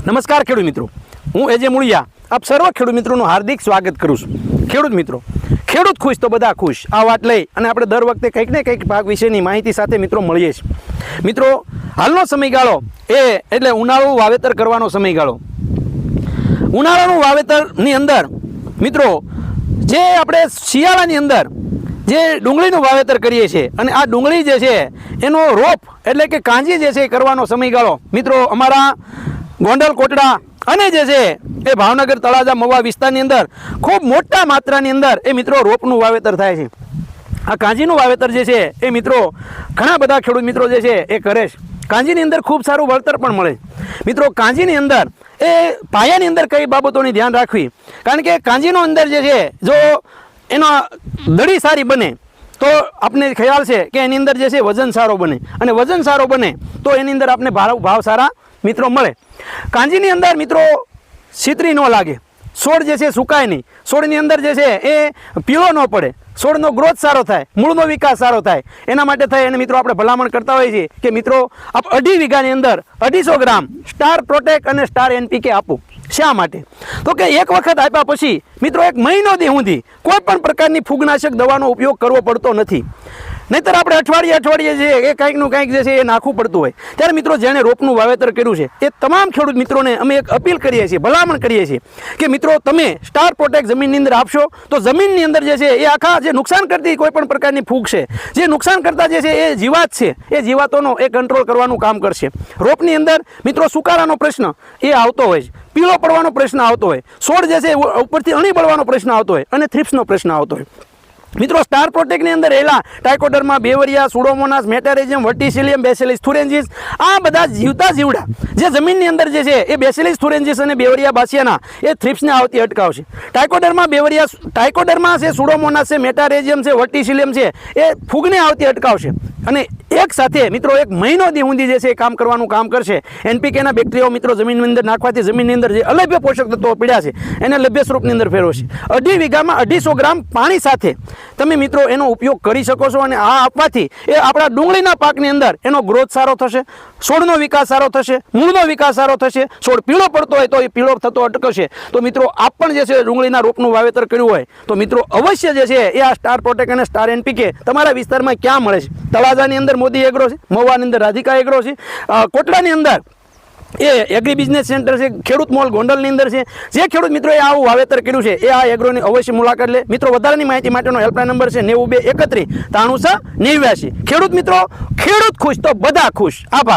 નમસ્કાર ખેડૂત મિત્રો, હું એજે મૂળિયા આપ સર્વ ખેડૂત મિત્રોનું હાર્દિક સ્વાગત કરું છું। ખેડૂત મિત્રો, ખેડૂત ખુશ તો બધા ખુશ આ વાત લઈ અને આપણે દર વખતે કંઈક ને કંઈક ભાગ વિશેની માહિતી સાથે મિત્રો મળીએ છીએ। મિત્રો, હાલનો સમયગાળો એટલે ઉનાળુ વાવેતર કરવાનો સમયગાળો। ઉનાળાનું વાવેતરની અંદર મિત્રો જે આપણે શિયાળાની અંદર જે ડુંગળીનું વાવેતર કરીએ છીએ અને આ ડુંગળી જે છે એનો રોપ એટલે કે કાંજી જે છે એ કરવાનો સમયગાળો મિત્રો અમારા ગોંડલ કોટડા અને જે છે એ ભાવનગર તળાજા મવા વિસ્તારની અંદર ખૂબ મોટા માત્રાની અંદર એ મિત્રો રોપનું વાવેતર થાય છે। આ કાંજીનું વાવેતર જે છે એ મિત્રો ઘણા બધા ખેડૂત મિત્રો જે છે એ કરે છે। કાંજીની અંદર ખૂબ સારું વળતર પણ મળે મિત્રો। કાંજીની અંદર એ પાયાની અંદર કઈ બાબતોની ધ્યાન રાખવી, કારણ કે કાંજીનો અંદર જે છે જો એનો દડી સારી બને તો આપને ખ્યાલ છે કે એની અંદર જે છે વજન સારો બને અને વજન સારો બને તો એની અંદર આપને ભાવ સારા મિત્રો મળે। કાંજીની અંદર મિત્રો છીતરી ન લાગે, છોડ જે છે સુકાય નહીં, છોડની અંદર જે છે એ પીળો ન પડે, છોડનો ગ્રોથ સારો થાય, મૂળનો વિકાસ સારો થાય, એના માટે થઈ અને મિત્રો આપણે ભલામણ કરતા હોઈએ છીએ કે મિત્રો આપ 2.5 વીઘાની અંદર 250 ગ્રામ સ્ટાર પ્રોટેક અને સ્ટાર NPK આપો। શા માટે? તો કે એક વખત આપ્યા પછી મિત્રો 1 મહિનો દી સુધી કોઈ પણ પ્રકારની ફૂગનાશક દવાનો ઉપયોગ કરવો પડતો નથી, નહીતર આપણે અઠવાડિયે જે એ કંઈકનું કંઈક જે છે એ નાખવું પડતું હોય। ત્યારે મિત્રો જેણે રોપનું વાવેતર કર્યું છે એ તમામ ખેડૂત મિત્રોને અમે એક અપીલ કરીએ છીએ, ભલામણ કરીએ છીએ કે મિત્રો તમે સ્ટાર પ્રોટેક્ટ જમીનની અંદર આપશો તો જમીનની અંદર જે છે એ આખા જે નુકસાન કરતી કોઈ પણ પ્રકારની ફૂગ છે, જે નુકસાન કરતા જે છે એ જીવાત છે, એ જીવાતોનો એ કંટ્રોલ કરવાનું કામ કરશે। રોપની અંદર મિત્રો સુકારાનો પ્રશ્ન એ આવતો હોય છે, પીળો પડવાનો પ્રશ્ન આવતો હોય, છોડ જે છે ઉપરથી અણી બળવાનો પ્રશ્ન આવતો હોય અને થ્રિપ્સનો પ્રશ્ન આવતો હોય। મિત્રો સ્ટાર પ્રોટેક્ટની અંદર એલા ટાઇકોડર્મા, બેવરિયા, સુડોમોનાસ, મેટારેજિયમ, વર્ટિસિલિયમ, બેસિલિસ થુરેન્જીસ આ બધા જીવતા જીવડા જે જમીનની અંદર જે છે એ બેસિલિસ થુરેન્જીસ અને બેવરિયા બાસિયાના એ થ્રિપ્સને આવતી અટકાવશે। ટાઇકોડર્મા છે, સુડોમોનાસ છે, મેટારેજિયમ છે, વર્ટિસિલિયમ છે એ ફૂગને આવતી અટકાવશે અને એક સાથે મિત્રો 1 મહિનો દી સુધી જે છે એ કામ કરવાનું કામ કરશે। NPKના બેક્ટેરિયાઓ મિત્રો જમીનની અંદર નાખવાથી જમીનની અંદર જે અલભ્ય પોષક તત્વો પીડ્યા છે એને લભ્ય સ્વરૂપની અંદર ફેરવશે। 2.5 વીઘામાં 250 ગ્રામ પાણી સાથે તમે મિત્રો એનો ઉપયોગ કરી શકો છો અને આ આપવાથી એ આપણા ડુંગળીના પાકની અંદર એનો ગ્રોથ સારો થશે, છોડનો વિકાસ સારો થશે, મૂળનો વિકાસ સારો થશે, છોડ પીળો પડતો હોય તો એ પીળો થતો અટકશે। તો મિત્રો આપ પણ જે છે ડુંગળીના રોપનું વાવેતર કર્યું હોય તો મિત્રો અવશ્ય જે છે એ આ સ્ટાર પ્રોટેક્ટ અને સ્ટાર NPK તમારા વિસ્તારમાં ક્યાં મળે છે? તળાજાની અંદર મોદી એગ્રો છે, મહુવાની અંદર રાધિકા એગ્રો છે, કોટડાની અંદર એ એગ્રી બિઝનેસ સેન્ટર છે, ખેડૂત મોલ ગોંડલની અંદર છે। જે ખેડૂત મિત્રોએ આવું વાવેતર કર્યું છે એ આ એગ્રોની અવશ્ય મુલાકાત લે। મિત્રો વધારાની માહિતી માટેનો હેલ્પલાઇન નંબર છે 9231 93 93 89। ખેડૂત મિત્રો, ખેડૂત ખુશ તો બધા ખુશ। આભાર।